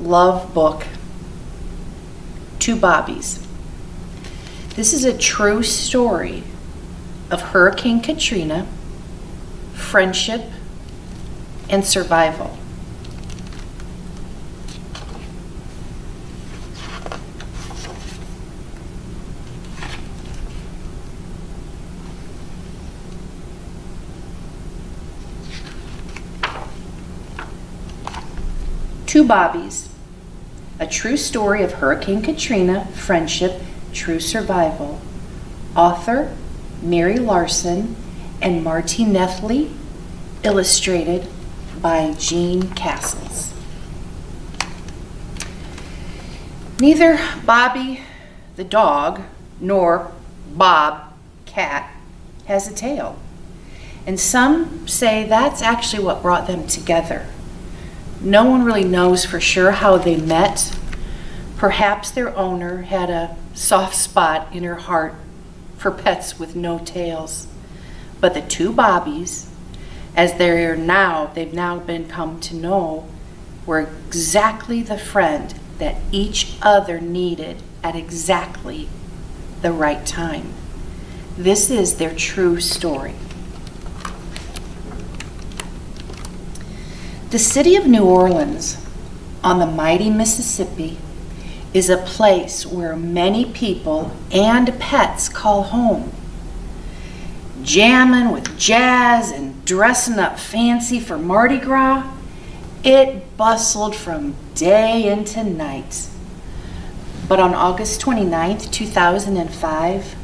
love book, Two Bobbies. This is a true story of Hurricane Katrina, friendship, and survival. Two Bobbies, a true story of Hurricane Katrina, friendship, true survival. Author, Mary Larson and Marty Nethley, illustrated by Jean Castles. Neither Bobby the dog nor Bob cat has a tail, and some say that's actually what brought them together. No one really knows for sure how they met. Perhaps their owner had a soft spot in her heart for pets with no tails. But the two Bobbies, as they've now been come to know, were exactly the friend that each other needed at exactly the right time. This is their true story. The city of New Orleans on the mighty Mississippi is a place where many people and pets call home. Jamming with jazz and dressing up fancy for Mardi Gras, it bustled from day into night. But on August 29th, 2005,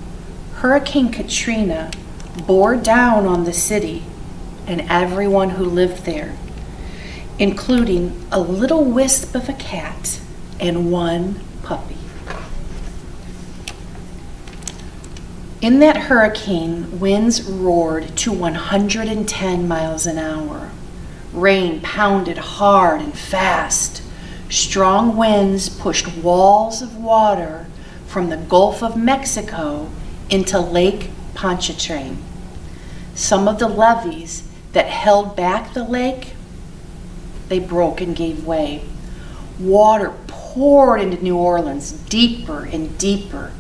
Hurricane Katrina bore down on the city and everyone who lived there, including a little wisp of a cat and one puppy. In that hurricane, winds roared to 110 miles an hour. Rain pounded hard and fast. Strong winds pushed walls of water from the Gulf of Mexico into Lake Pontchartrain. Some of the levees that held back the lake, they broke and gave way. Water poured into New Orleans deeper and deeper.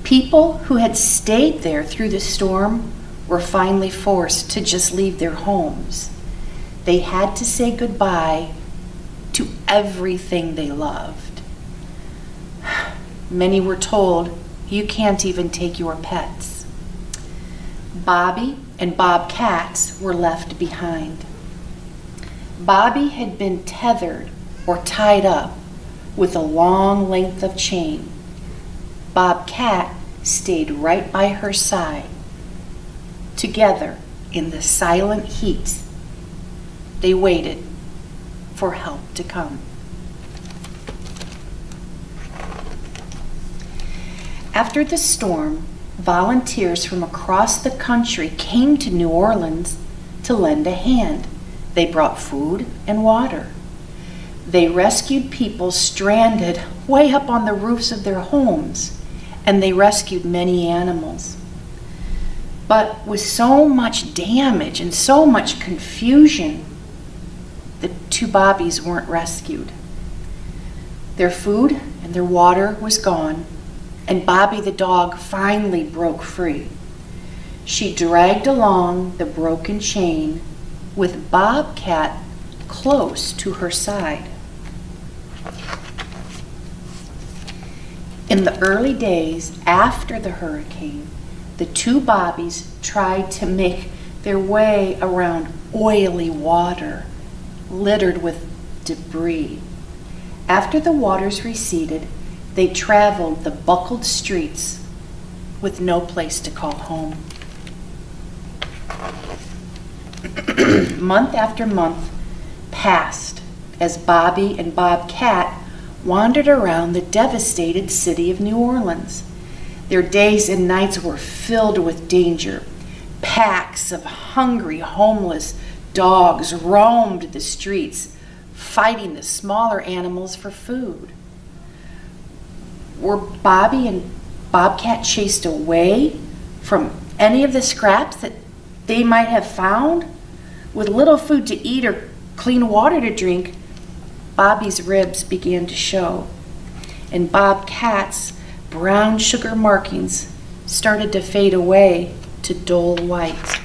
People who had stayed there through the storm were finally forced to just leave their homes. They had to say goodbye to everything they loved. Many were told, you can't even take your pets. Bobby and Bob cats were left behind. Bobby had been tethered or tied up with a long length of chain. Bob cat stayed right by her side. Together in the silent heat, they waited for help to come. After the storm, volunteers from across the country came to New Orleans to lend a hand. They brought food and water. They rescued people stranded way up on the roofs of their homes, and they rescued many animals. But with so much damage and so much confusion, the two Bobbies weren't rescued. Their food and their water was gone, and Bobby the dog finally broke free. She dragged along the broken chain with Bobcat close to her side. In the early days after the hurricane, the two Bobbies tried to make their way around oily water littered with debris. After the waters receded, they traveled the buckled streets with no place to call home. Month after month passed as Bobby and Bob Cat wandered around the devastated city of New Orleans. Their days and nights were filled with danger. Packs of hungry, homeless dogs roamed the streets, fighting the smaller animals for food. Were Bobby and Bobcat chased away from any of the scraps that they might have found? With little food to eat or clean water to drink, Bobby's ribs began to show, and Bobcat's brown sugar markings started to fade away to dull white.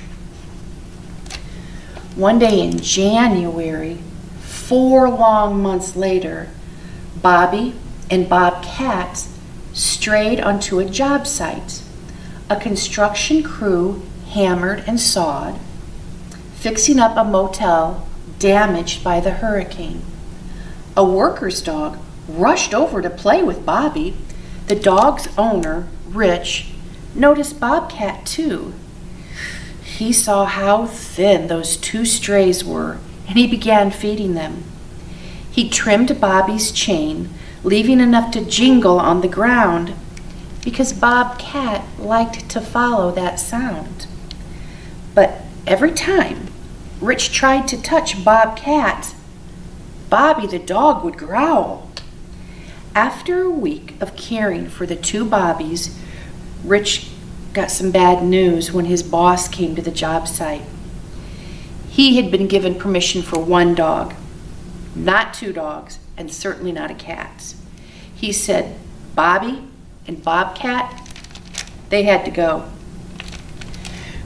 One day in January, 4 long months later, Bobby and Bobcat strayed onto a job site. A construction crew hammered and sawed, fixing up a motel damaged by the hurricane. A worker's dog rushed over to play with Bobby. The dog's owner, Rich, noticed Bobcat too. He saw how thin those 2 strays were, and he began feeding them. He trimmed Bobby's chain, leaving enough to jingle on the ground, because Bobcat liked to follow that sound. But every time Rich tried to touch Bobcat, Bobby the dog would growl. After a week of caring for the 2 Bobbies, Rich got some bad news when his boss came to the job site. He had been given permission for 1 dog, not 2 dogs, and certainly not a cat. He said Bobby and Bobcat, they had to go.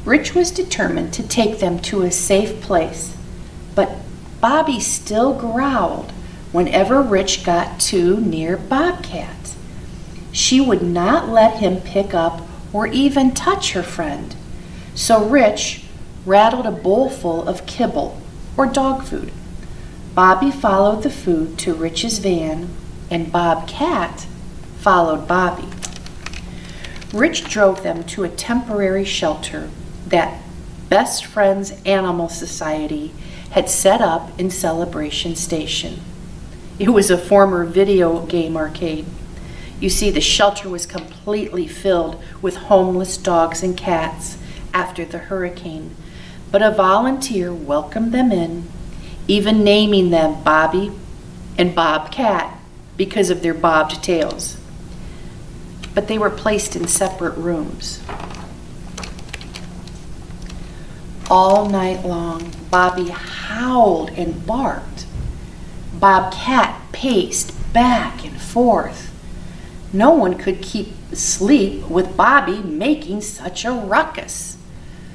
Rich was determined to take them to a safe place, but Bobby still growled whenever Rich got too near Bobcat. She would not let him pick up or even touch her friend, so Rich rattled a bowl full of kibble or dog food. Bobby followed the food to Rich's van, and Bobcat followed Bobby. Rich drove them to a temporary shelter that Best Friends Animal Society had set up in Celebration Station. It was a former video game arcade. You see, the shelter was completely filled with homeless dogs and cats after the hurricane, but a volunteer welcomed them in, even naming them Bobby and Bobcat because of their bobbed tails. But they were placed in separate rooms. All night long, Bobby howled and barked. Bobcat paced back and forth. No one could keep asleep with Bobby making such a ruckus.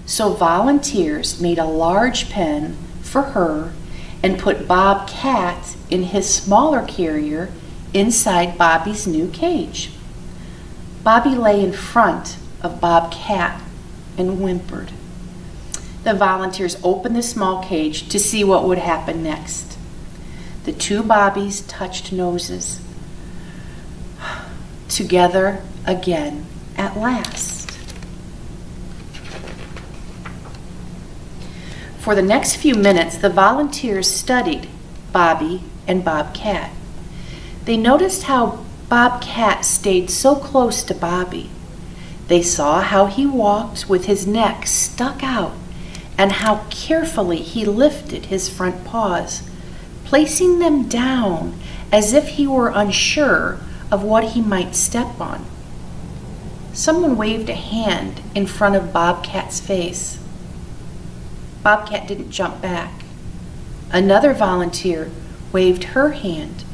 So volunteers made a large pen for her and put Bobcat in his smaller carrier inside Bobby's new cage. Bobby lay in front of Bobcat and whimpered. The volunteers opened the small cage to see what would happen next. The 2 Bobbies touched noses. Together again at last. For the next few minutes, the volunteers studied Bobby and Bobcat. They noticed how Bobcat stayed so close to Bobby. They saw how he walked with his neck stuck out and how carefully he lifted his front paws, placing them down as if he were unsure of what he might step on. Someone waved a hand in front of Bobcat's face. Bobcat didn't jump back. Another volunteer waved her hand.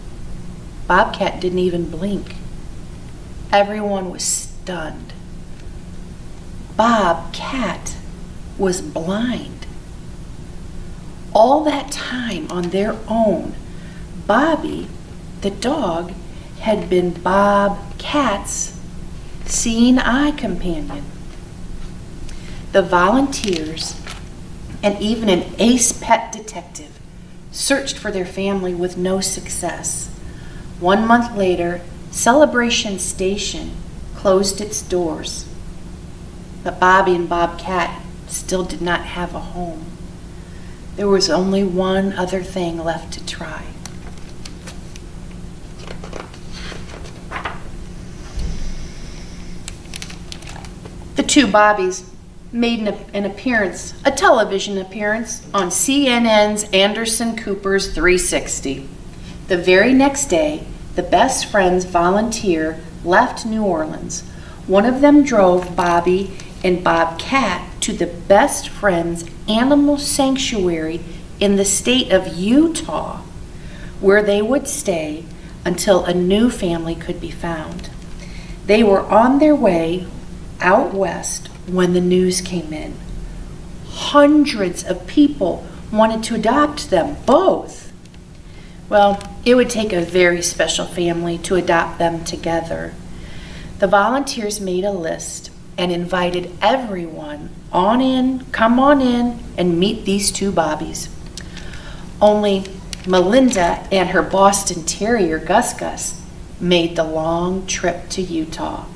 Bobcat didn't even blink. Everyone was stunned. Bobcat was blind. All that time on their own, Bobby, the dog, had been Bobcat's seeing eye companion. The volunteers and even an ace pet detective searched for their family with no success. 1 month later, Celebration Station closed its doors. But Bobby and Bobcat still did not have a home. There was only one other thing left to try. The 2 Bobbies made an appearance, a television appearance, on CNN's Anderson Cooper's 360. The very next day, the Best Friends volunteer left New Orleans. One of them drove Bobby and Bobcat to the Best Friends Animal Sanctuary in the state of Utah. where they would stay until a new family could be found. They were on their way out west when the news came in. Hundreds of people wanted to adopt them both. Well, it would take a very special family to adopt them together. The volunteers made a list and invited everyone come on in and meet these two Bobbies. Only Melinda and her Boston Terrier, Gus, made the long trip to Utah.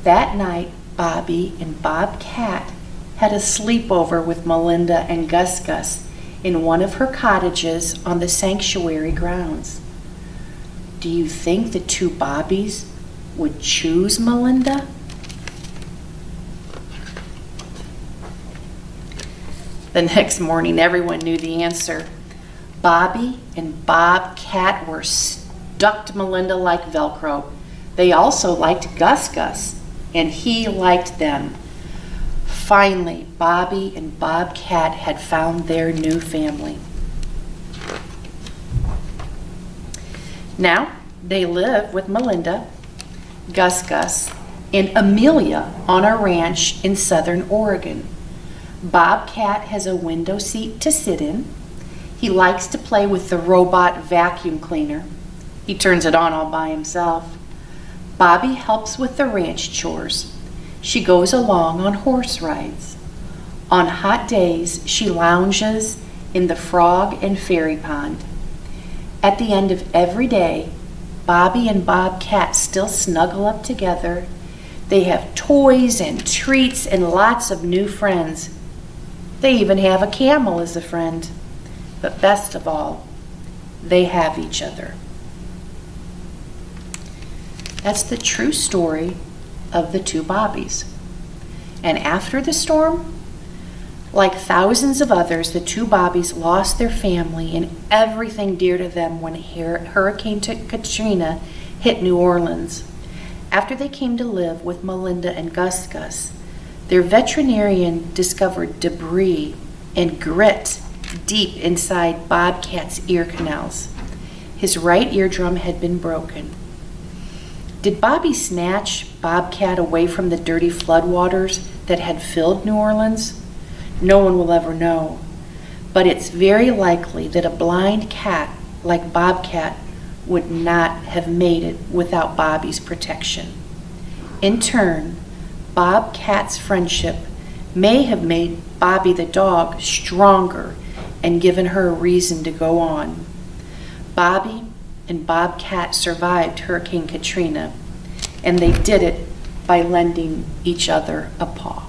That night, Bobby and Bob Cat had a sleepover with Melinda and Gus in one of her cottages on the sanctuary grounds. Do you think the two Bobbies would choose Melinda? The next morning, everyone knew the answer. Bobby and Bob Cat were stuck to Melinda like Velcro. They also liked Gus, and he liked them. Finally, Bobby and Bob Cat had found their new family. Now, they live with Melinda, Gus, and Amelia on a ranch in southern Oregon. Bob Cat has a window seat to sit in. He likes to play with the robot vacuum cleaner. He turns it on all by himself. Bobby helps with the ranch chores. She goes along on horse rides. On hot days, she lounges in the frog and fairy pond. At the end of every day, Bobby and Bob Cat still snuggle up together. They have toys and treats and lots of new friends. They even have a camel as a friend. But best of all, they have each other. That's the true story of the two Bobbies. And after the storm, like thousands of others, the two Bobbies lost their family and everything dear to them when Hurricane Katrina hit New Orleans. After they came to live with Melinda and Gus, their veterinarian discovered debris and grit deep inside Bob Cat's ear canals. His right eardrum had been broken. Did Bobby snatch Bob Cat away from the dirty floodwaters that had filled New Orleans? No one will ever know. But it's very likely that a blind cat like Bob Cat would not have made it without Bobby's protection. In turn, Bob Cat's friendship may have made Bobby the dog stronger and given her a reason to go on. Bobby and Bob Cat survived Hurricane Katrina, and they did it by lending each other a paw.